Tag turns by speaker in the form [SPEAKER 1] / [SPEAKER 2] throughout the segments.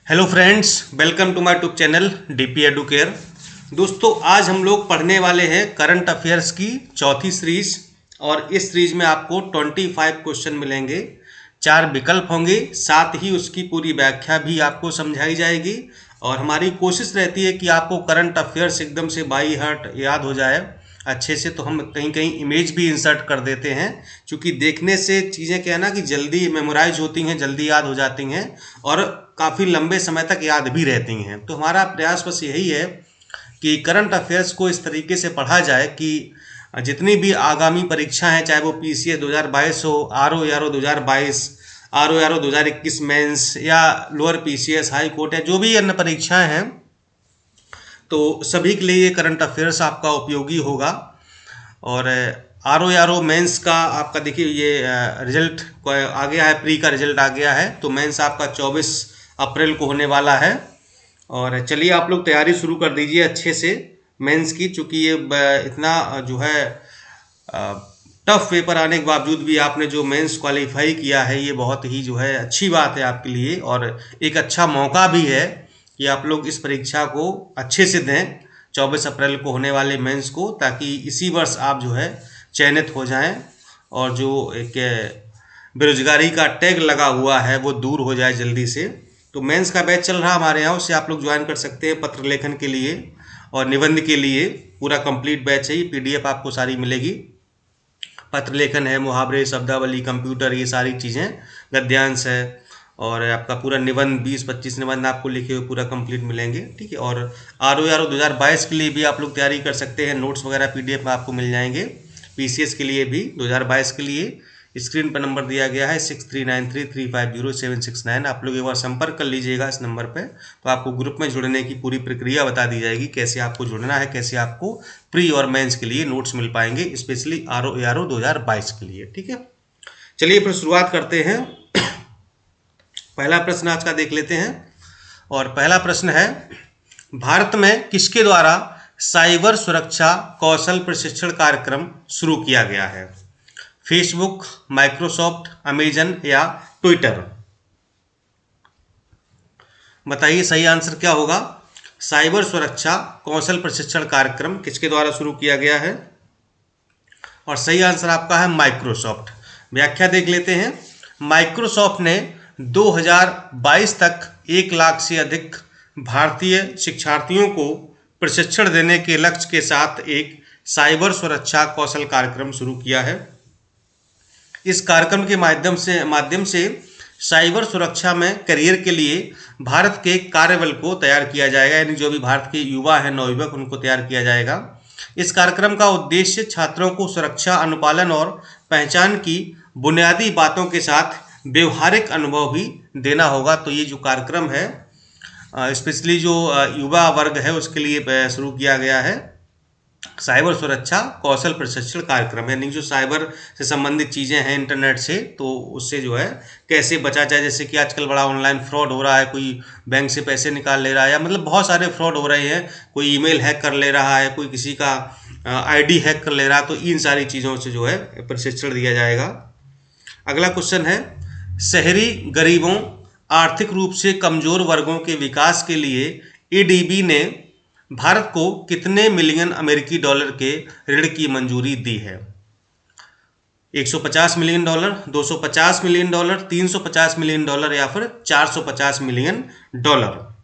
[SPEAKER 1] Hello friends, welcome to my YouTube channel DP Educare. दोस्तों, आज हम लोग पढ़ने वाले हैं करंट अफेयर्स की चौथी सीरीज। और इस सीरीज में आपको 25 क्वेश्चन मिलेंगे, 4 विकल्प होंगे, साथ ही उसकी पूरी व्याख्या भी आपको समझाई जाएगी। और हमारी कोशिश रहती है कि आपको करंट अफेयर्स एकदम से बाई हार्ट याद हो जाए अच्छे से, तो हम कहीं कहीं इमेज भी इंसर्ट कर देते हैं, क्योंकि देखने से चीज़ें क्या है ना कि जल्दी मेमोराइज होती हैं, जल्दी याद हो जाती हैं और काफ़ी लंबे समय तक याद भी रहती हैं। तो हमारा प्रयास बस यही है कि करंट अफेयर्स को इस तरीके से पढ़ा जाए कि जितनी भी आगामी परीक्षा हैं, चाहे वो पीसीएस 2022 हो, आरओ 2022, आरओ 2021 मेंस, या लोअर पीसीएस, हाई कोर्ट, या जो भी अन्य परीक्षाएं हैं, तो सभी के लिए ये करंट अफेयर्स आपका उपयोगी होगा। और आरओ मेंस का आपका देखिए ये रिजल्ट आ गया है, प्री का रिजल्ट आ गया है, तो मेंस आपका 24 अप्रैल को होने वाला है। और चलिए आप लोग तैयारी शुरू कर दीजिए अच्छे से मेंस की, चूँकि ये इतना जो है टफ पेपर आने के बावजूद भी आपने जो मेंस क्वालिफाई किया है, ये बहुत ही जो है अच्छी बात है आपके लिए, और एक अच्छा मौका भी है कि आप लोग इस परीक्षा को अच्छे से दें 24 अप्रैल को होने वाले मेंस को, ताकि इसी वर्ष आप जो है चयनित हो जाएं और जो एक बेरोजगारी का टैग लगा हुआ है वो दूर हो जाए जल्दी से। तो मेंस का बैच चल रहा हमारे यहाँ, उससे आप लोग ज्वाइन कर सकते हैं पत्र लेखन के लिए और निबंध के लिए। पूरा कंप्लीट बैच है, ये पीडीएफ आपको सारी मिलेगी। पत्र लेखन है, मुहावरे, शब्दावली, कंप्यूटर, ये सारी चीज़ें, गद्यांश है, और आपका पूरा निबंध 20-25 निबंध आपको लिखे हुए पूरा कंप्लीट मिलेंगे। ठीक है। और आरओ 2022 के लिए भी आप लोग तैयारी कर सकते हैं, नोट्स वगैरह पीडीएफ में आपको मिल जाएंगे। पीसीएस के लिए भी 2022 के लिए स्क्रीन पर नंबर दिया गया है 6393350769। आप लोग एक बार संपर्क कर लीजिएगा इस नंबर पे, तो आपको ग्रुप में जुड़ने की पूरी प्रक्रिया बता दी जाएगी, कैसे आपको जुड़ना है, कैसे आपको प्री और मेंस के लिए नोट्स मिल पाएंगे, स्पेशली आरओ 2022 के लिए। ठीक है, चलिए फिर शुरुआत करते हैं। पहला प्रश्न आज का देख लेते हैं। और पहला प्रश्न है, भारत में किसके द्वारा साइबर सुरक्षा कौशल प्रशिक्षण कार्यक्रम शुरू किया गया है? फेसबुक, माइक्रोसॉफ्ट, अमेजन या ट्विटर? बताइए सही आंसर क्या होगा। साइबर सुरक्षा कौशल प्रशिक्षण कार्यक्रम किसके द्वारा शुरू किया गया है? और सही आंसर आपका है माइक्रोसॉफ्ट। व्याख्या देख लेते हैं। माइक्रोसॉफ्ट ने 2022 तक 1 लाख से अधिक भारतीय शिक्षार्थियों को प्रशिक्षण देने के लक्ष्य के साथ एक साइबर सुरक्षा कौशल कार्यक्रम शुरू किया है। इस कार्यक्रम के माध्यम से साइबर सुरक्षा में करियर के लिए भारत के कार्यबल को तैयार किया जाएगा, यानी जो भी भारत के युवा हैं, नवयुवक, उनको तैयार किया जाएगा। इस कार्यक्रम का उद्देश्य छात्रों को सुरक्षा अनुपालन और पहचान की बुनियादी बातों के साथ व्यवहारिक अनुभव भी देना होगा। तो ये जो कार्यक्रम है स्पेशली जो युवा वर्ग है उसके लिए शुरू किया गया है, साइबर सुरक्षा कौशल प्रशिक्षण कार्यक्रम। यानी जो साइबर से संबंधित चीज़ें हैं इंटरनेट से, तो उससे जो है कैसे बचा जाए। जैसे कि आजकल बड़ा ऑनलाइन फ्रॉड हो रहा है, कोई बैंक से पैसे निकाल ले रहा है, या मतलब बहुत सारे फ्रॉड हो रहे हैं, कोई ईमेल हैक कर ले रहा है, कोई किसी का आईडी हैक कर ले रहा है, तो इन सारी चीज़ों से जो है प्रशिक्षण दिया जाएगा। अगला क्वेश्चन है, शहरी गरीबों, आर्थिक रूप से कमजोर वर्गों के विकास के लिए एडीबी ने भारत को कितने मिलियन अमेरिकी डॉलर के ऋण की मंजूरी दी है? 150 million dollar, 250 million dollar, 350 million dollar या फिर 450 मिलियन डॉलर?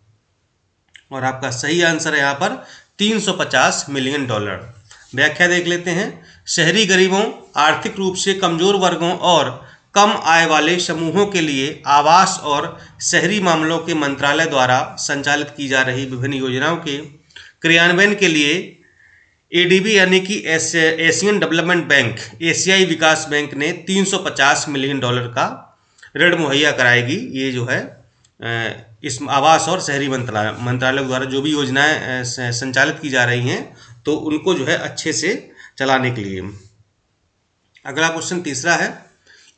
[SPEAKER 1] और आपका सही आंसर है यहाँ पर 350 मिलियन डॉलर। व्याख्या देख लेते हैं। शहरी गरीबों, आर्थिक रूप से कमजोर वर्गों और कम आय वाले समूहों के लिए आवास और शहरी मामलों के मंत्रालय द्वारा संचालित की जा रही विभिन्न योजनाओं के क्रियान्वयन के लिए एडीबी यानी कि एशियन डेवलपमेंट बैंक, एशियाई विकास बैंक ने 350 मिलियन डॉलर का ऋण मुहैया कराएगी। ये जो है इस आवास और शहरी मंत्रालय द्वारा जो भी योजनाएं संचालित की जा रही हैं, तो उनको जो है अच्छे से चलाने के लिए। अगला क्वेश्चन तीसरा है,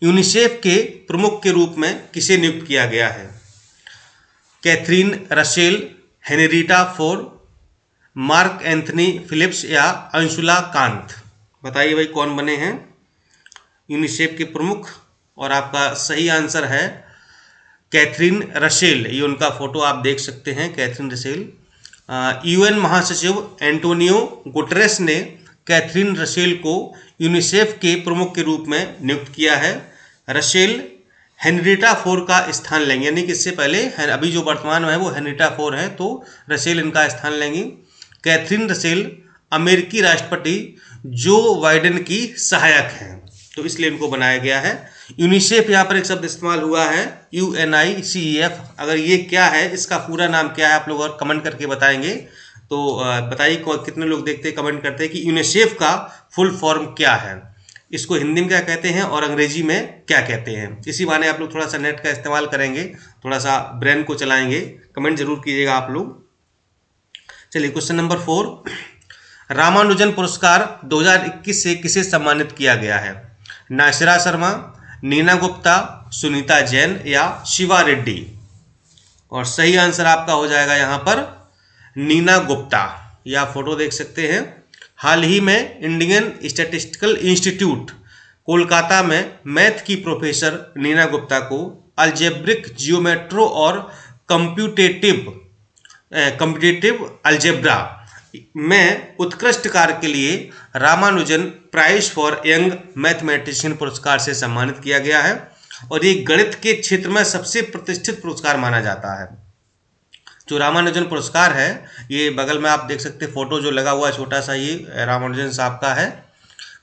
[SPEAKER 1] यूनिसेफ के प्रमुख के रूप में किसे नियुक्त किया गया है? Catherine Russell, Henrietta Fore, Mark Anthony Phillips या अंशुला कांत? बताइए भाई कौन बने हैं यूनिसेफ के प्रमुख। और आपका सही आंसर है कैथरीन रसेल, ये उनका फोटो आप देख सकते हैं, कैथरीन रसेल। यूएन महासचिव एंटोनियो गुटेरेस ने कैथरीन रसेल को यूनिसेफ के प्रमुख के रूप में नियुक्त किया है। रसेल हेनरिटा फोर का स्थान लेंगे, यानी कि इससे पहले अभी जो वर्तमान में है वो हेनरिटा फोर है, तो रसेल इनका स्थान लेंगी। कैथरीन रसेल अमेरिकी राष्ट्रपति जो बाइडेन की सहायक हैं, तो इसलिए इनको बनाया गया है। यूनिसेफ यहाँ पर एक शब्द इस्तेमाल हुआ है, UNICEF। अगर ये क्या है, इसका पूरा नाम क्या है, आप लोग और कमेंट करके बताएंगे तो बताइए कितने लोग देखते कमेंट करते हैं कि यूनिसेफ का फुल फॉर्म क्या है, इसको हिंदी में क्या कहते हैं और अंग्रेजी में क्या कहते हैं। इसी बहाने आप लोग थोड़ा सा नेट का इस्तेमाल करेंगे, थोड़ा सा ब्रेन को चलाएंगे। कमेंट जरूर कीजिएगा आप लोग। चलिए क्वेश्चन नंबर 4, रामानुजन पुरस्कार 2021 से किसे सम्मानित किया गया है? नासिरा शर्मा, नीना गुप्ता, सुनीता जैन या शिवा रेड्डी? और सही आंसर आपका हो जाएगा यहाँ पर नीना गुप्ता। यह आप फोटो देख सकते हैं। हाल ही में इंडियन स्टैटिस्टिकल इंस्टीट्यूट कोलकाता में मैथ की प्रोफेसर नीना गुप्ता को अलजेब्रिक जियोमेट्रो और कम्पिटिटिव अलजेब्रा में उत्कृष्ट कार्य के लिए Ramanujan prize for young mathematician पुरस्कार से सम्मानित किया गया है और ये गणित के क्षेत्र में सबसे प्रतिष्ठित पुरस्कार माना जाता है। जो रामानुजन पुरस्कार है, ये बगल में आप देख सकते हैं फोटो जो लगा हुआ है छोटा सा, ये रामानुजन साहब का है,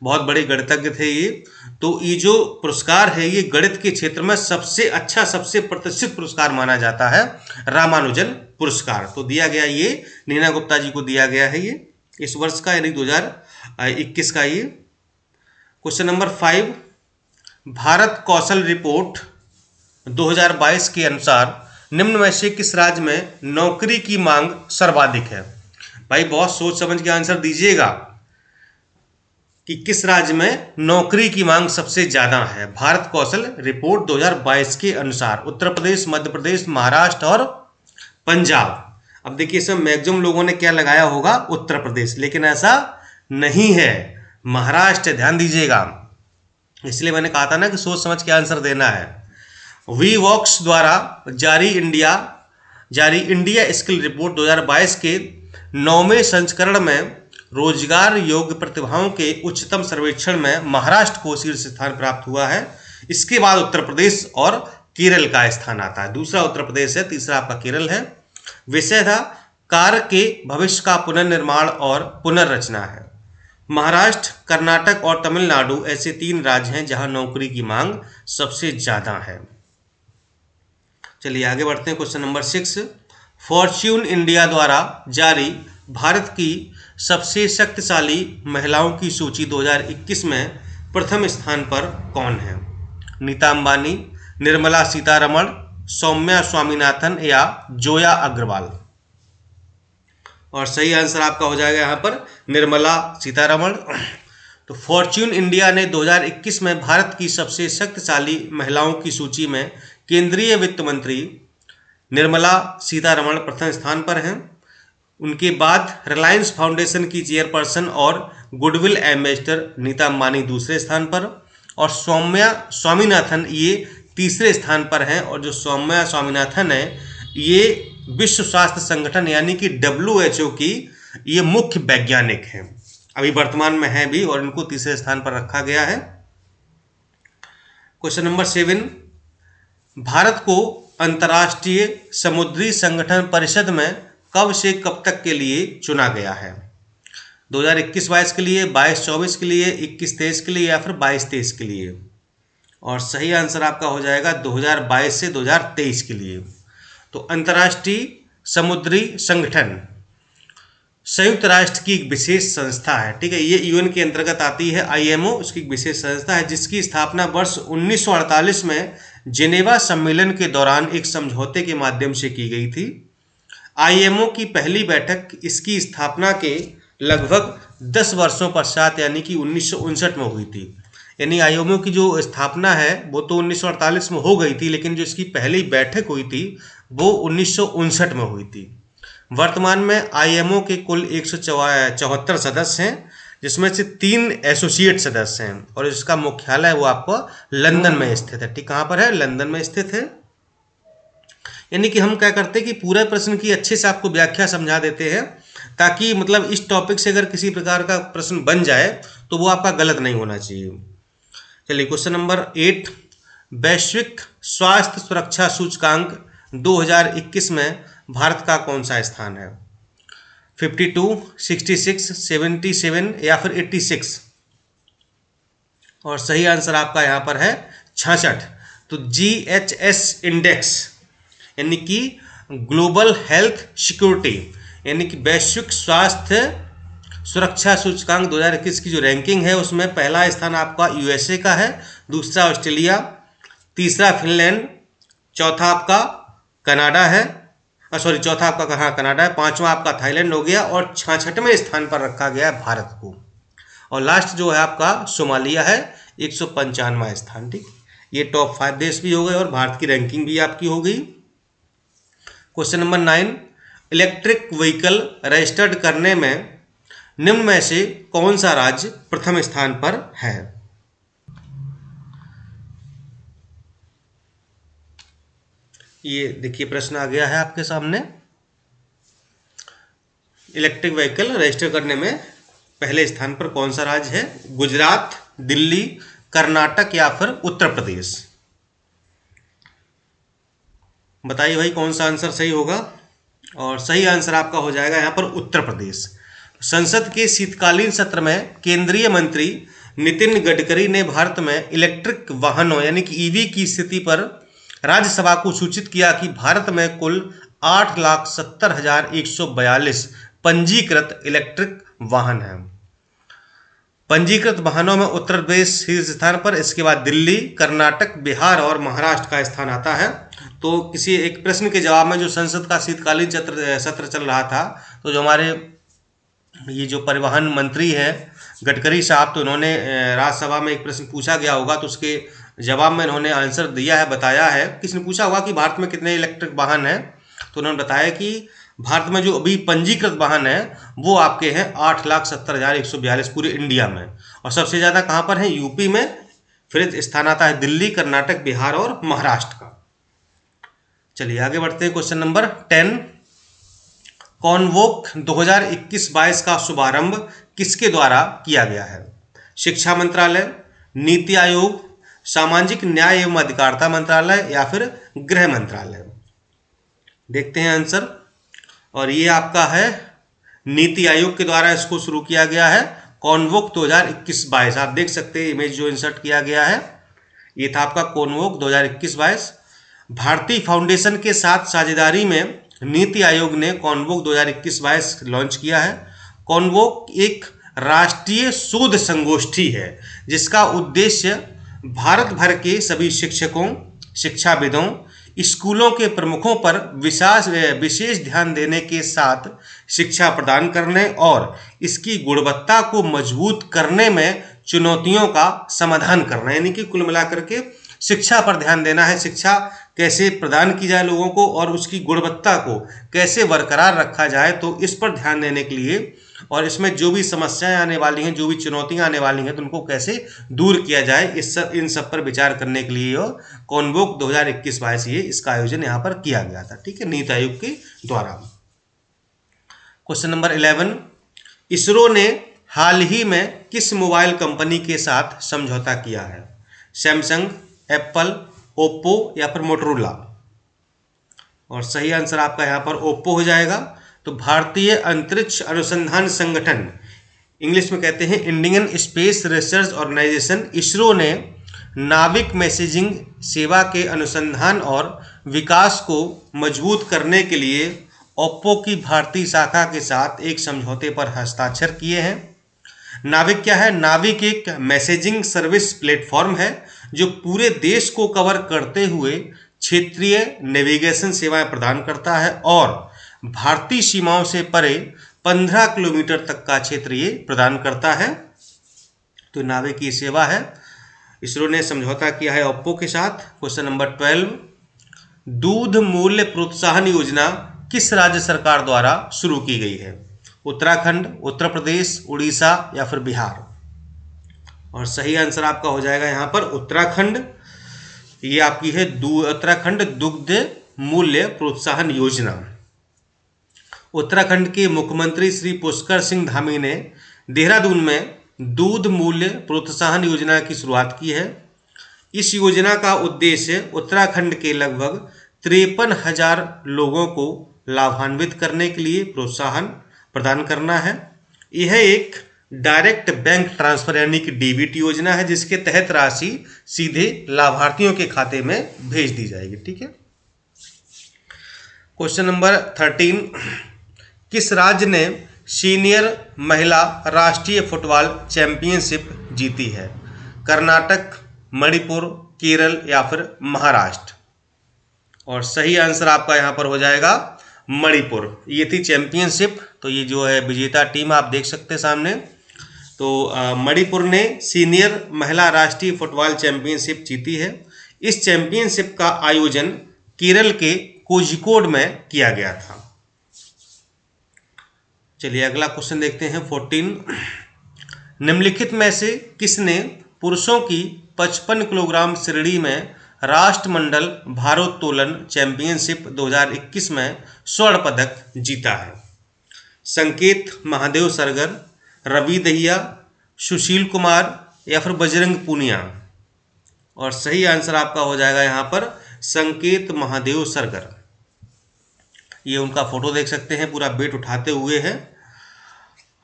[SPEAKER 1] बहुत बड़े गणितज्ञ थे ये। तो ये जो पुरस्कार है ये गणित के क्षेत्र में सबसे अच्छा, सबसे प्रतिष्ठित पुरस्कार माना जाता है, रामानुजन पुरस्कार। तो दिया गया ये नीना गुप्ता जी को दिया गया है ये इस वर्ष का, यानी 2021 का ये। क्वेश्चन नंबर 5, भारत कौशल रिपोर्ट 2022 के अनुसार निम्न में से किस राज्य में नौकरी की मांग सर्वाधिक है? भाई बहुत सोच समझ के आंसर दीजिएगा कि किस राज्य में नौकरी की मांग सबसे ज्यादा है। भारत कौशल रिपोर्ट 2022 के अनुसार उत्तर प्रदेश, मध्य प्रदेश, महाराष्ट्र और पंजाब। अब देखिए इसमें मैक्सिमम लोगों ने क्या लगाया होगा, उत्तर प्रदेश, लेकिन ऐसा नहीं है, महाराष्ट्र। ध्यान दीजिएगा, इसलिए मैंने कहा था ना कि सोच समझ के आंसर देना है। वीवॉक्स द्वारा जारी इंडिया स्किल रिपोर्ट 2022 के 9वें संस्करण में रोजगार योग्य प्रतिभाओं के उच्चतम सर्वेक्षण में महाराष्ट्र को शीर्ष स्थान प्राप्त हुआ है। इसके बाद उत्तर प्रदेश और केरल का स्थान आता है। दूसरा उत्तर प्रदेश है, तीसरा आपका केरल है। विषय था कार्य के भविष्य का पुनर्निर्माण और पुनर्रचना है। महाराष्ट्र, कर्नाटक और तमिलनाडु ऐसे 3 राज्य हैं जहां नौकरी की मांग सबसे ज्यादा है। चलिए आगे बढ़ते हैं। क्वेश्चन नंबर 6, फॉर्च्यून इंडिया द्वारा जारी भारत की सबसे शक्तिशाली महिलाओं की सूची 2021 में प्रथम स्थान पर कौन है? नीता अंबानी, निर्मला सीतारमण, सौम्या स्वामीनाथन या जोया अग्रवाल? और सही आंसर आपका हो जाएगा यहाँ पर निर्मला सीतारमण। तो फॉर्च्यून इंडिया ने 2021 में भारत की सबसे शक्तिशाली महिलाओं की सूची में केंद्रीय वित्त मंत्री निर्मला सीतारमण प्रथम स्थान पर हैं। उनके बाद रिलायंस फाउंडेशन की चेयरपर्सन और गुडविल एम्बेसडर नीता अंबानी दूसरे स्थान पर और सौम्या स्वामीनाथन ये तीसरे स्थान पर हैं। और जो सौम्या स्वामीनाथन है ये विश्व स्वास्थ्य संगठन यानी कि WHO की ये मुख्य वैज्ञानिक हैं, अभी वर्तमान में है भी, और इनको तीसरे स्थान पर रखा गया है। क्वेश्चन नंबर 7, भारत को अंतर्राष्ट्रीय समुद्री संगठन परिषद में कब से कब तक के लिए चुना गया है? 2021-22 के लिए, 22-24 के लिए, 21-23 के लिए या फिर 22-23 के लिए? और सही आंसर आपका हो जाएगा 2022 से 2023 के लिए। तो अंतर्राष्ट्रीय समुद्री संगठन संयुक्त राष्ट्र की एक विशेष संस्था है, ठीक है। ये यूएन के अंतर्गत आती है, IMO उसकी एक विशेष संस्था है जिसकी स्थापना वर्ष 1948 में जेनेवा सम्मेलन के दौरान एक समझौते के माध्यम से की गई थी। IMO की पहली बैठक इसकी स्थापना के लगभग 10 वर्षों पश्चात यानी कि 1959 में हुई थी। यानी IMO की जो स्थापना है वो तो 1948 में हो गई थी, लेकिन जो इसकी पहली बैठक हुई थी वो 1959 में हुई थी। वर्तमान में IMO के कुल 174 सदस्य हैं, जिसमें से 3 एसोसिएट सदस्य हैं और इसका मुख्यालय वो आपको लंदन में स्थित है। ठीक, कहाँ पर है? लंदन में स्थित है। यानी कि हम क्या करते हैं कि पूरे प्रश्न की अच्छे से आपको व्याख्या समझा देते हैं, ताकि मतलब इस टॉपिक से अगर किसी प्रकार का प्रश्न बन जाए तो वो आपका गलत नहीं होना चाहिए। चलिए क्वेश्चन नंबर 8, वैश्विक स्वास्थ्य सुरक्षा सूचकांक 2021 में भारत का कौन सा स्थान है? 52, 66, 77 या फिर 86? और सही आंसर आपका यहाँ पर है 66। तो GHS इंडेक्स यानी कि ग्लोबल हेल्थ सिक्योरिटी यानी कि वैश्विक स्वास्थ्य सुरक्षा सूचकांक 2021 की जो रैंकिंग है उसमें पहला स्थान आपका यूएसए का है, दूसरा ऑस्ट्रेलिया, तीसरा फिनलैंड, चौथा आपका कनाडा है, चौथा आपका कहाँ कनाडा है, पांचवा आपका थाईलैंड हो गया और 66वें स्थान पर रखा गया है भारत को। और लास्ट जो है आपका सोमालिया है, 195वां स्थान। ठीक, ये टॉप 5 देश भी हो गए और भारत की रैंकिंग भी आपकी हो गई। Question number 9, electric vehicle registered करने में निम्न में से कौन सा राज्य प्रथम स्थान पर है? ये देखिए प्रश्न आ गया है आपके सामने। इलेक्ट्रिक व्हीकल रजिस्टर करने में पहले स्थान पर कौन सा राज्य है? गुजरात, दिल्ली, कर्नाटक या फिर उत्तर प्रदेश? बताइए भाई कौन सा आंसर सही होगा। और सही आंसर आपका हो जाएगा यहाँ पर उत्तर प्रदेश। संसद के शीतकालीन सत्र में केंद्रीय मंत्री नितिन गडकरी ने भारत में इलेक्ट्रिक वाहनों यानी कि ईवी की स्थिति पर राज्यसभा को सूचित किया कि भारत में कुल 8,70,142 पंजीकृत इलेक्ट्रिक वाहन हैं। पंजीकृत वाहनों में उत्तर प्रदेश शीर्ष स्थान पर, इसके बाद दिल्ली, कर्नाटक, बिहार और महाराष्ट्र का स्थान आता है। तो किसी एक प्रश्न के जवाब में जो संसद का शीतकालीन सत्र चल रहा था, तो जो हमारे ये जो परिवहन मंत्री है गडकरी साहब, तो उन्होंने राज्यसभा में एक प्रश्न पूछा गया होगा, तो उसके जवाब में इन्होंने आंसर दिया है, बताया है। किसी ने पूछा होगा कि भारत में कितने इलेक्ट्रिक वाहन हैं, तो उन्होंने बताया कि भारत में जो अभी पंजीकृत वाहन है वो आपके हैं 8,70,142 पूरे इंडिया में। और सबसे ज़्यादा कहाँ पर है? यूपी में, फिर स्थान आता है दिल्ली, कर्नाटक, बिहार और महाराष्ट्र का। चलिए आगे बढ़ते हैं। क्वेश्चन नंबर 10, कॉन्वोक 2021-22 का शुभारंभ किसके द्वारा किया गया है? शिक्षा मंत्रालय, नीति आयोग, सामाजिक न्याय एवं अधिकारिता मंत्रालय या फिर गृह मंत्रालय? देखते हैं आंसर। और ये आपका है नीति आयोग के द्वारा इसको शुरू किया गया है, कॉन्वोक 2021-22। आप देख सकते हैं इमेज जो इंसर्ट किया गया है, ये था आपका कॉन्वोक 2021-22। भारतीय फाउंडेशन के साथ साझेदारी में नीति आयोग ने कॉन्वोक 2021-22 लॉन्च किया है। कॉन्वोक एक राष्ट्रीय शोध संगोष्ठी है जिसका उद्देश्य भारत भर के सभी शिक्षकों, शिक्षाविदों, स्कूलों के प्रमुखों पर विशेष ध्यान देने के साथ शिक्षा प्रदान करने और इसकी गुणवत्ता को मजबूत करने में चुनौतियों का समाधान करना, यानी कि कुल मिलाकर के शिक्षा पर ध्यान देना है। शिक्षा कैसे प्रदान की जाए लोगों को और उसकी गुणवत्ता को कैसे बरकरार रखा जाए, तो इस पर ध्यान देने के लिए, और इसमें जो भी समस्याएं आने वाली हैं, जो भी चुनौतियां आने वाली हैं, तो उनको कैसे दूर किया जाए, इन सब पर विचार करने के लिए कॉन्वोक 2021-22 इसका आयोजन यहाँ पर किया गया था। ठीक है, नीति आयोग के द्वारा। क्वेश्चन नंबर 11, इसरो ने हाल ही में किस मोबाइल कंपनी के साथ समझौता किया है? सैमसंग, एप्पल, ओप्पो या फिर मोटरोला? और सही आंसर आपका यहाँ पर ओप्पो हो जाएगा। तो भारतीय अंतरिक्ष अनुसंधान संगठन, इंग्लिश में कहते हैं Indian space research organisation, ISRO ने नाविक मैसेजिंग सेवा के अनुसंधान और विकास को मजबूत करने के लिए ओप्पो की भारतीय शाखा के साथ एक समझौते पर हस्ताक्षर किए हैं। नाविक क्या है? नाविक एक मैसेजिंग सर्विस प्लेटफॉर्म है जो पूरे देश को कवर करते हुए क्षेत्रीय नेविगेशन सेवाएं प्रदान करता है और भारतीय सीमाओं से परे 15 किलोमीटर तक का क्षेत्र ये प्रदान करता है। तो नाविक की सेवा है। इसरो ने समझौता किया है ओप्पो के साथ। क्वेश्चन नंबर 12, दूध मूल्य प्रोत्साहन योजना किस राज्य सरकार द्वारा शुरू की गई है? उत्तराखंड, उत्तर प्रदेश, उड़ीसा या फिर बिहार? और सही आंसर आपका हो जाएगा यहाँ पर उत्तराखंड। ये आपकी है उत्तराखंड दुग्ध मूल्य प्रोत्साहन योजना। उत्तराखंड के मुख्यमंत्री श्री पुष्कर सिंह धामी ने देहरादून में दूध मूल्य प्रोत्साहन योजना की शुरुआत की है। इस योजना का उद्देश्य उत्तराखंड के लगभग 53,000 लोगों को लाभान्वित करने के लिए प्रोत्साहन प्रदान करना है। यह एक डायरेक्ट बैंक ट्रांसफर यानी कि डीबीटी योजना है, जिसके तहत राशि सीधे लाभार्थियों के खाते में भेज दी जाएगी। ठीक है। क्वेश्चन नंबर 13, किस राज्य ने सीनियर महिला राष्ट्रीय फुटबॉल चैंपियनशिप जीती है? कर्नाटक, मणिपुर, केरल या फिर महाराष्ट्र? और सही आंसर आपका यहाँ पर हो जाएगा मणिपुर। ये थी चैंपियनशिप, तो ये जो है विजेता टीम आप देख सकते हैं सामने। तो मणिपुर ने सीनियर महिला राष्ट्रीय फुटबॉल चैंपियनशिप जीती है। इस चैंपियनशिप का आयोजन केरल के कोझिकोड में किया गया था। चलिए अगला क्वेश्चन देखते हैं 14, निम्नलिखित में से किसने पुरुषों की 55 किलोग्राम श्रेणी में राष्ट्रमंडल भारोत्तोलन चैंपियनशिप 2021 में स्वर्ण पदक जीता है? संकेत महादेव सरगर, रवि दहिया, सुशील कुमार या फिर बजरंग पूनिया? और सही आंसर आपका हो जाएगा यहाँ पर संकेत महादेव सरगर। ये उनका फोटो देख सकते हैं, पूरा वेट उठाते हुए है।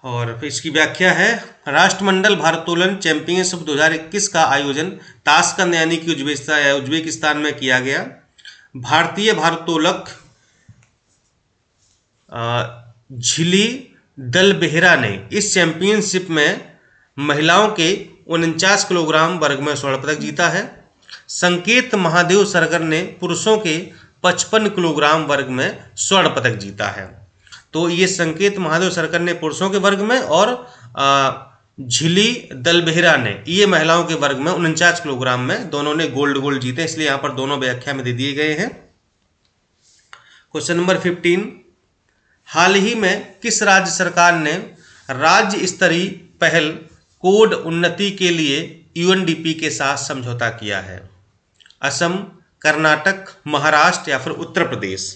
[SPEAKER 1] और फिर इसकी व्याख्या है, राष्ट्रमंडल भारोत्तोलन चैंपियनशिप 2021 का आयोजन ताशकंद यानी कि उज्बेकिस्तान में किया गया। भारतीय भारोत्तोलक झिली दलबेहरा ने इस चैंपियनशिप में महिलाओं के 49 किलोग्राम वर्ग में स्वर्ण पदक जीता है। संकेत महादेव सरगर ने पुरुषों के 55 किलोग्राम वर्ग में स्वर्ण पदक जीता है। तो ये संकेत महादेव सरगर ने पुरुषों के वर्ग में और झिली दलबेहरा ने ये महिलाओं के वर्ग में 49 किलोग्राम में, दोनों ने गोल्ड जीते, इसलिए यहाँ पर दोनों व्याख्या में दे दिए गए हैं। क्वेश्चन नंबर 15, हाल ही में किस राज्य सरकार ने राज्य स्तरीय पहल कोड उन्नति के लिए यूएनडीपी के साथ समझौता किया है? असम, कर्नाटक, महाराष्ट्र या फिर उत्तर प्रदेश?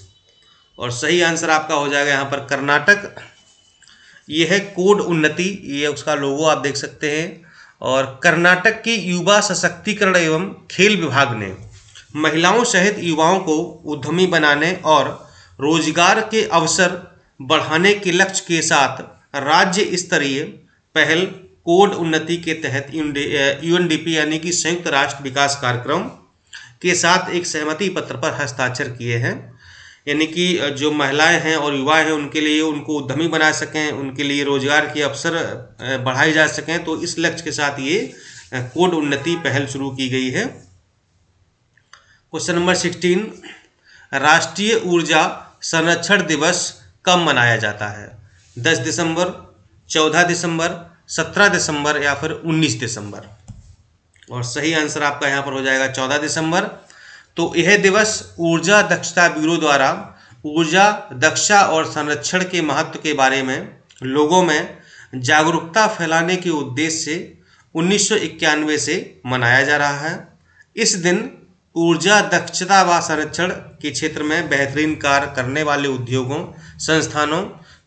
[SPEAKER 1] और सही आंसर आपका हो जाएगा यहाँ पर कर्नाटक। ये है कोड उन्नति, ये उसका लोगो आप देख सकते हैं। और कर्नाटक की युवा सशक्तिकरण एवं खेल विभाग ने महिलाओं सहित युवाओं को उद्यमी बनाने और रोजगार के अवसर बढ़ाने के लक्ष्य के साथ राज्य स्तरीय पहल कोड उन्नति के तहत यूएनडीपी यानी कि संयुक्त राष्ट्र विकास कार्यक्रम के साथ एक सहमति पत्र पर हस्ताक्षर किए हैं। यानी कि जो महिलाएं हैं और युवा हैं उनके लिए, उनको उद्यमी बना सकें, उनके लिए रोजगार के अवसर बढ़ाए जा सकें, तो इस लक्ष्य के साथ ये कोड उन्नति पहल शुरू की गई है। क्वेश्चन नंबर 16, राष्ट्रीय ऊर्जा संरक्षण दिवस कब मनाया जाता है? 10 दिसंबर, 14 दिसंबर, 17 दिसंबर या फिर 19 दिसंबर? और सही आंसर आपका यहाँ पर हो जाएगा 14 दिसंबर। तो यह दिवस ऊर्जा दक्षता ब्यूरो द्वारा ऊर्जा दक्षता और संरक्षण के महत्व के बारे में लोगों में जागरूकता फैलाने के उद्देश्य से 1991 से मनाया जा रहा है। इस दिन ऊर्जा दक्षता व संरक्षण के क्षेत्र में बेहतरीन कार्य करने वाले उद्योगों, संस्थानों,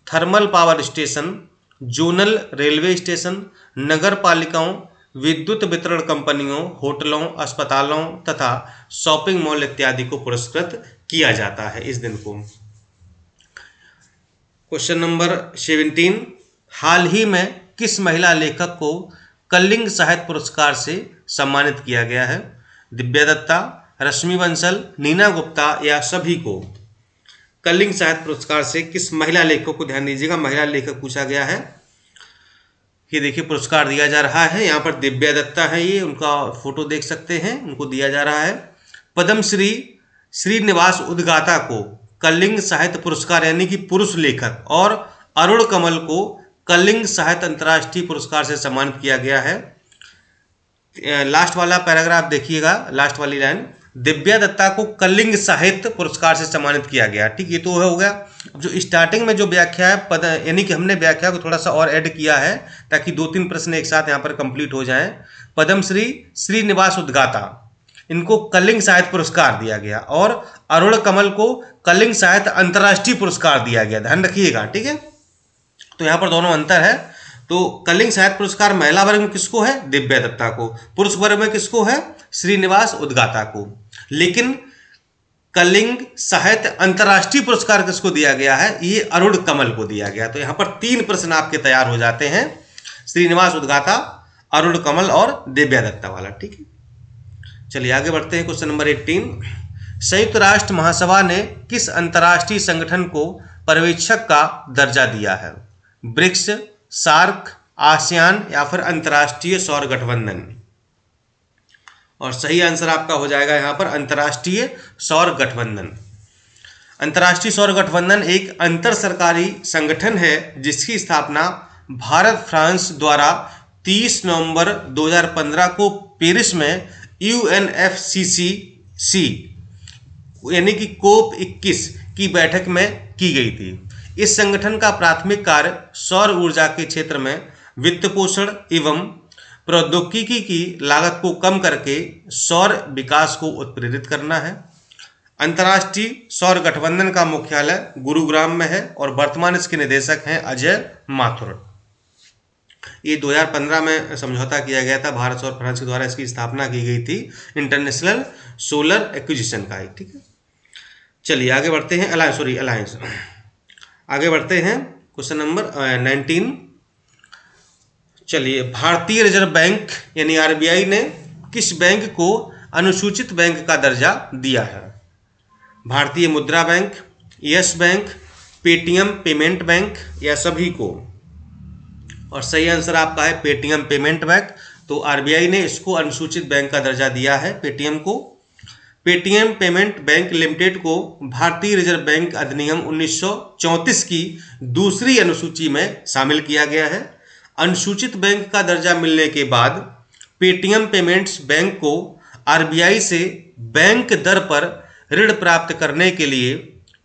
[SPEAKER 1] thermal power station, zonal railway station, नगर पालिकाओं, विद्युत वितरण कंपनियों, होटलों, अस्पतालों तथा शॉपिंग मॉल इत्यादि को पुरस्कृत किया जाता है इस दिन को। क्वेश्चन नंबर 17, हाल ही में किस महिला लेखक को कलिंग साहित्य पुरस्कार से सम्मानित किया गया है? दिव्या दत्ता, रश्मि बंसल, नीना गुप्ता या सभी को? कलिंग साहित्य पुरस्कार से किस महिला लेखक को, ध्यान दीजिएगा, महिला लेखक पूछा गया है। ये देखिए पुरस्कार दिया जा रहा है, यहाँ पर दिव्या दत्ता है, ये उनका फोटो देख सकते हैं, उनको दिया जा रहा है। पद्मश्री श्रीनिवास उद्गाता को कलिंग साहित्य पुरस्कार यानी कि पुरुष लेखक और अरुण कमल को कलिंग साहित्य अंतर्राष्ट्रीय पुरस्कार से सम्मानित किया गया है। लास्ट वाला पैराग्राफ देखिएगा, लास्ट वाली लाइन, दिव्या दत्ता को कलिंग साहित्य पुरस्कार से सम्मानित किया गया। ठीक, ये तो हो गया। जो स्टार्टिंग में जो व्याख्या है यानी कि हमने व्याख्या को थोड़ा सा और ऐड किया है ताकि 2-3 प्रश्न एक साथ यहाँ पर कंप्लीट हो जाएं। पद्मश्री श्रीनिवास उद्गाता इनको कलिंग साहित्य पुरस्कार दिया गया और अरुण कमल को कलिंग साहित्य अंतर्राष्ट्रीय पुरस्कार दिया गया, ध्यान रखिएगा, ठीक है। तो यहाँ पर दोनों अंतर है। तो कलिंग साहित्य पुरस्कार महिला वर्ग में किसको है? दिव्या दत्ता को। पुरुष वर्ग में किसको है? श्रीनिवास उद्गाता को। लेकिन कलिंग साहित्य अंतर्राष्ट्रीय पुरस्कार किसको दिया गया है? ये अरुण कमल को दिया गया। तो यहाँ पर 3 प्रश्न आपके तैयार हो जाते हैं, श्रीनिवास उद्गाता, अरुण कमल और दिव्या दत्ता वाला, ठीक है। चलिए आगे बढ़ते हैं। क्वेश्चन नंबर 18, संयुक्त राष्ट्र महासभा ने किस अंतर्राष्ट्रीय संगठन को पर्यवेक्षक का दर्जा दिया है? ब्रिक्स, सार्क, आसियान या फिर अंतर्राष्ट्रीय सौर गठबंधन? और सही आंसर आपका हो जाएगा यहाँ पर अंतर्राष्ट्रीय सौर गठबंधन। अंतर्राष्ट्रीय सौर गठबंधन एक अंतर सरकारी संगठन है जिसकी स्थापना भारत फ्रांस द्वारा 30 नवंबर 2015 को पेरिस में UNFCCC यानी कि COP 21 की बैठक में की गई थी। इस संगठन का प्राथमिक कार्य सौर ऊर्जा के क्षेत्र में वित्त पोषण एवं प्रौद्योगिकी की लागत को कम करके सौर विकास को उत्प्रेरित करना है। अंतर्राष्ट्रीय सौर गठबंधन का मुख्यालय गुरुग्राम में है और वर्तमान इसके निदेशक हैं अजय माथुर। ये 2015 में समझौता किया गया था, भारत और फ्रांस के द्वारा इसकी स्थापना की गई थी, इंटरनेशनल सोलर एक्विजिशन का, ठीक है। चलिए आगे बढ़ते हैं। अलायंस आगे बढ़ते हैं। क्वेश्चन नंबर 19, चलिए, भारतीय रिजर्व बैंक यानी RBI ने किस बैंक को अनुसूचित बैंक का दर्जा दिया है? भारतीय मुद्रा bank, yes bank, Paytm payment bank या सभी को? और सही आंसर आपका है पेटीएम पेमेंट बैंक। तो RBI ने इसको अनुसूचित बैंक का दर्जा दिया है, पेटीएम को। पेटीएम पेमेंट बैंक लिमिटेड को भारतीय रिजर्व बैंक अधिनियम 1934 की दूसरी अनुसूची में शामिल किया गया है। अनुसूचित बैंक का दर्जा मिलने के बाद पेटीएम पेमेंट्स बैंक को RBI से बैंक दर पर ऋण प्राप्त करने के लिए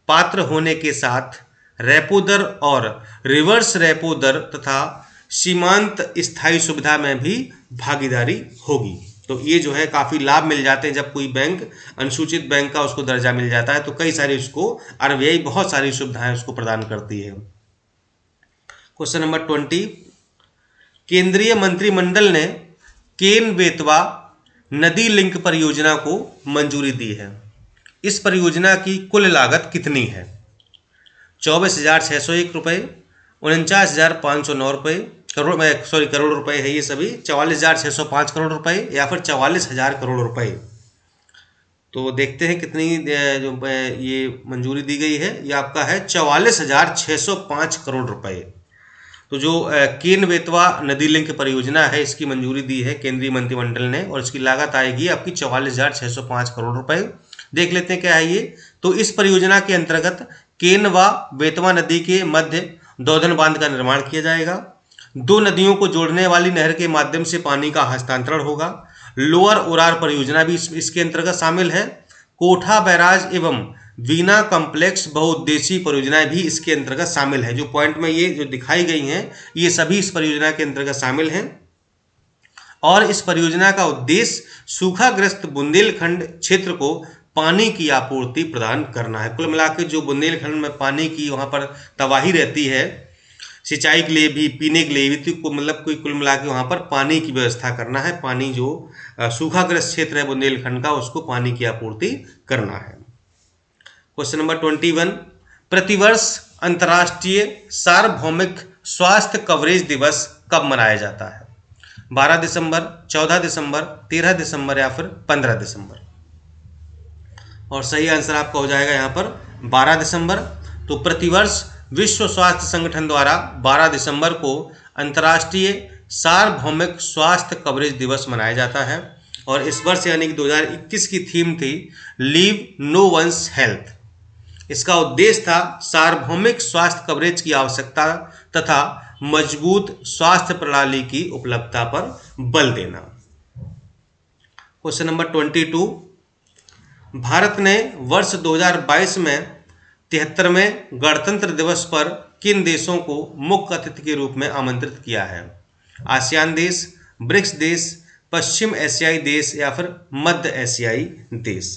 [SPEAKER 1] पात्र होने के साथ रेपो दर और रिवर्स रेपो दर तथा सीमांत स्थायी सुविधा में भी भागीदारी होगी। तो ये जो है काफ़ी लाभ मिल जाते हैं जब कोई बैंक अनुसूचित बैंक का उसको दर्जा मिल जाता है, तो कई सारी उसको RBI बहुत सारी सुविधाएं उसको प्रदान करती है। क्वेश्चन नंबर 20, केंद्रीय मंत्रिमंडल ने केन बेतवा नदी लिंक परियोजना को मंजूरी दी है। इस परियोजना की कुल लागत कितनी है? 24,601 रुपये, 49,509 रुपये, करोड़ रुपए है ये सभी, 44,605 करोड़ रुपए या फिर 44,000 करोड़ रुपए। तो देखते हैं कितनी जो ये मंजूरी दी गई है। ये आपका है 44,605 करोड़ रुपए। तो जो केन बेतवा नदी लिंक परियोजना है इसकी मंजूरी दी है केंद्रीय मंत्रिमंडल ने और इसकी लागत आएगी आपकी 44,605 करोड़ रुपए। देख लेते हैं क्या है ये। तो इस परियोजना के अंतर्गत केन व बेतवा नदी के मध्य दोदन बांध का निर्माण किया जाएगा। 2 नदियों को जोड़ने वाली नहर के माध्यम से पानी का हस्तांतरण होगा। लोअर ओरार परियोजना भी इसके अंतर्गत शामिल है। कोठा बैराज एवं वीना कॉम्प्लेक्स बहुउद्देशीय परियोजनाएं भी इसके अंतर्गत शामिल है। जो पॉइंट में ये जो दिखाई गई हैं ये सभी इस परियोजना के अंतर्गत शामिल हैं और इस परियोजना का उद्देश्य सूखाग्रस्त बुंदेलखंड क्षेत्र को पानी की आपूर्ति प्रदान करना है। कुल मिलाकर जो बुंदेलखंड में पानी की वहाँ पर तबाही रहती है, सिंचाई के लिए भी, पीने के लिए भी, तो मतलब कोई कुल मिला के वहाँ पर पानी की व्यवस्था करना है। पानी जो सूखाग्रस्त क्षेत्र है बुंदेलखंड का उसको पानी की आपूर्ति करना है। क्वेश्चन नंबर 21, प्रतिवर्ष अंतर्राष्ट्रीय सार्वभौमिक स्वास्थ्य कवरेज दिवस कब मनाया जाता है? 12 दिसंबर, 14 दिसंबर, 13 दिसंबर या फिर 15 दिसंबर? और सही आंसर आपका हो जाएगा यहाँ पर 12 दिसंबर। तो प्रतिवर्ष विश्व स्वास्थ्य संगठन द्वारा 12 दिसंबर को अंतर्राष्ट्रीय सार्वभौमिक स्वास्थ्य कवरेज दिवस मनाया जाता है और इस वर्ष यानी कि 2021 की थीम थी लीव नो वंस हेल्थ। इसका उद्देश्य था सार्वभौमिक स्वास्थ्य कवरेज की आवश्यकता तथा मजबूत स्वास्थ्य प्रणाली की उपलब्धता पर बल देना। क्वेश्चन नंबर 22, भारत ने वर्ष 2022 में 73वें गणतंत्र दिवस पर किन देशों को मुख्य अतिथि के रूप में आमंत्रित किया है? आसियान देश, ब्रिक्स देश, पश्चिम एशियाई देश या फिर मध्य एशियाई देश।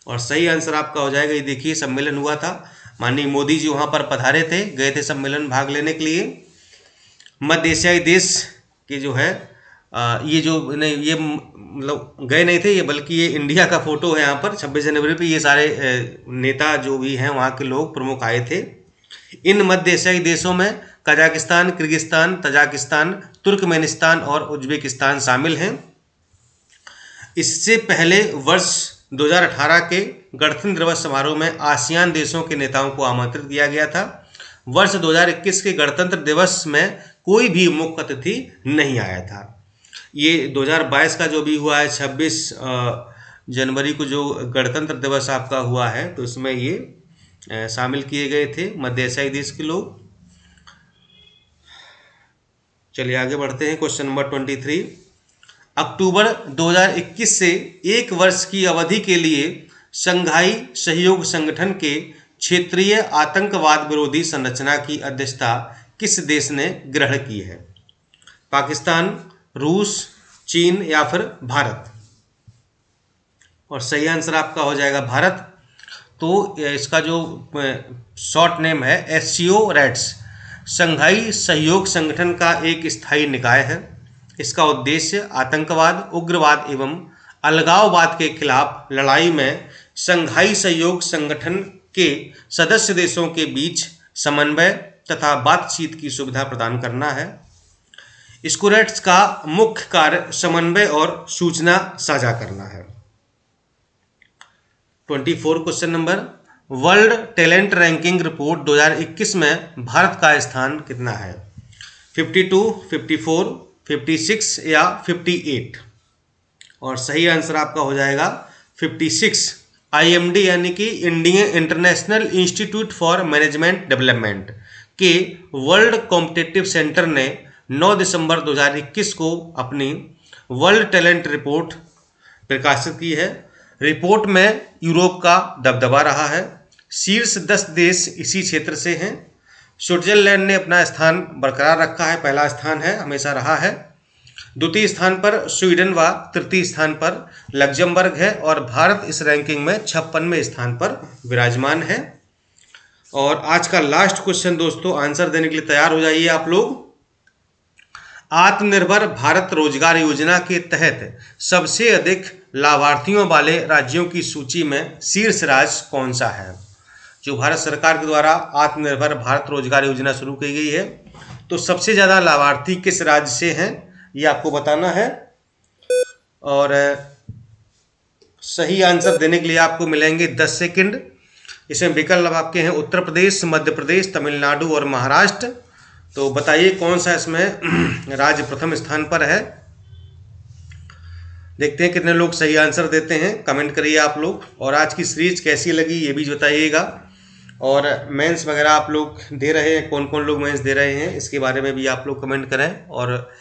[SPEAKER 1] और सही आंसर आपका हो जाएगा, ये देखिए सम्मेलन हुआ था, माननीय मोदी जी वहाँ पर पधारे थे, गए थे सम्मेलन भाग लेने के लिए। मध्य एशियाई देश के जो है ये जो नहीं, ये मतलब गए नहीं थे ये, बल्कि ये इंडिया का फोटो है यहाँ पर 26 जनवरी पे, ये सारे नेता जो भी हैं वहाँ के लोग प्रमुख आए थे। इन मध्य एशियाई देशों में कजाकिस्तान, किर्गिस्तान, तजाकिस्तान, तुर्कमेनिस्तान और उज्बेकिस्तान शामिल हैं। इससे पहले वर्ष 2018 के गणतंत्र दिवस समारोह में आसियान देशों के नेताओं को आमंत्रित किया गया था। वर्ष 2021 के गणतंत्र दिवस में कोई भी मुख्य अतिथि नहीं आया था। ये 2022 का जो भी हुआ है 26 जनवरी को जो गणतंत्र दिवस आपका हुआ है, तो इसमें ये शामिल किए गए थे मध्य एशियाई देश के लोग। चलिए आगे बढ़ते हैं। क्वेश्चन नंबर 23, अक्टूबर 2021 से एक वर्ष की अवधि के लिए शंघाई सहयोग संगठन के क्षेत्रीय आतंकवाद विरोधी संरचना की अध्यक्षता किस देश ने ग्रहण की है? पाकिस्तान, रूस, चीन या फिर भारत? और सही आंसर आपका हो जाएगा भारत। तो इसका जो शॉर्ट नेम है एससीओ रेड्स, शंघाई सहयोग संगठन का एक स्थायी निकाय है। इसका उद्देश्य आतंकवाद, उग्रवाद एवं अलगाववाद के खिलाफ लड़ाई में शंघाई सहयोग संगठन के सदस्य देशों के बीच समन्वय तथा बातचीत की सुविधा प्रदान करना है। स्कोरेट्स का मुख्य कार्य समन्वय और सूचना साझा करना है। 24 question number, world talent ranking report 2021 में भारत का स्थान कितना है? 52, 54, 56 या 58? और सही आंसर आपका हो जाएगा 56। IMD यानी कि Indian international institute for management development के वर्ल्ड कॉम्पिटिटिव सेंटर ने 9 दिसंबर 2021 को अपनी वर्ल्ड टैलेंट रिपोर्ट प्रकाशित की है। रिपोर्ट में यूरोप का दबदबा रहा है। शीर्ष 10 देश इसी क्षेत्र से हैं। स्विट्जरलैंड ने अपना स्थान बरकरार रखा है, पहला स्थान है, हमेशा रहा है। द्वितीय स्थान पर स्वीडन व तृतीय स्थान पर लग्जमबर्ग है और भारत इस रैंकिंग में 56वें स्थान पर विराजमान है। और आज का लास्ट क्वेश्चन दोस्तों, आंसर देने के लिए तैयार हो जाइए आप लोग। आत्मनिर्भर भारत रोजगार योजना के तहत सबसे अधिक लाभार्थियों वाले राज्यों की सूची में शीर्ष राज्य कौन सा है? जो भारत सरकार के द्वारा आत्मनिर्भर भारत रोजगार योजना शुरू की गई है, तो सबसे ज़्यादा लाभार्थी किस राज्य से हैं ये आपको बताना है। और सही आंसर देने के लिए आपको मिलेंगे 10 सेकंड। इसमें विकल्प आपके हैं उत्तर प्रदेश, मध्य प्रदेश, तमिलनाडु और महाराष्ट्र। तो बताइए कौन सा इसमें राज्य प्रथम स्थान पर है। देखते हैं कितने लोग सही आंसर देते हैं, कमेंट करिए आप लोग। और आज की सीरीज कैसी लगी ये भी बताइएगा। और मेंस वगैरह आप लोग दे रहे हैं, कौन कौन लोग मेंस दे रहे हैं इसके बारे में भी आप लोग कमेंट करें। और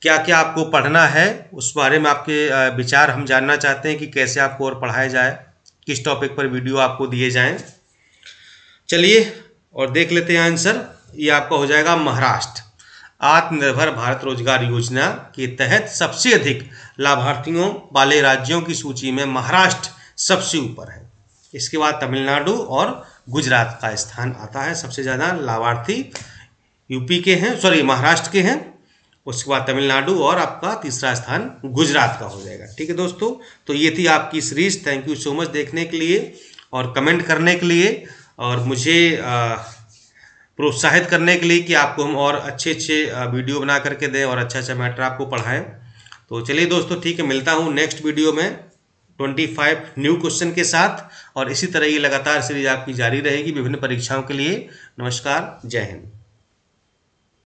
[SPEAKER 1] क्या क्या आपको पढ़ना है उस बारे में आपके विचार हम जानना चाहते हैं कि कैसे आपको और पढ़ाया जाए, किस टॉपिक पर वीडियो आपको दिए जाएं। चलिए और देख लेते हैं आंसर। ये आपका हो जाएगा महाराष्ट्र। आत्मनिर्भर भारत रोजगार योजना के तहत सबसे अधिक लाभार्थियों वाले राज्यों की सूची में महाराष्ट्र सबसे ऊपर है। इसके बाद तमिलनाडु और गुजरात का स्थान आता है। सबसे ज़्यादा लाभार्थी यूपी के हैं, सॉरी महाराष्ट्र के हैं। उसके बाद तमिलनाडु और आपका तीसरा स्थान गुजरात का हो जाएगा। ठीक है दोस्तों, तो ये थी आपकी series. Thank you so much देखने के लिए और कमेंट करने के लिए और मुझे प्रोत्साहित करने के लिए कि आपको हम और अच्छे वीडियो बना करके दें और अच्छा मैटर आपको पढ़ाएं। तो चलिए दोस्तों ठीक है, मिलता हूँ नेक्स्ट वीडियो में 25 न्यू क्वेश्चन के साथ। और इसी तरह ये लगातार सीरीज आपकी जारी रहेगी विभिन्न परीक्षाओं के लिए। नमस्कार, जय हिंद।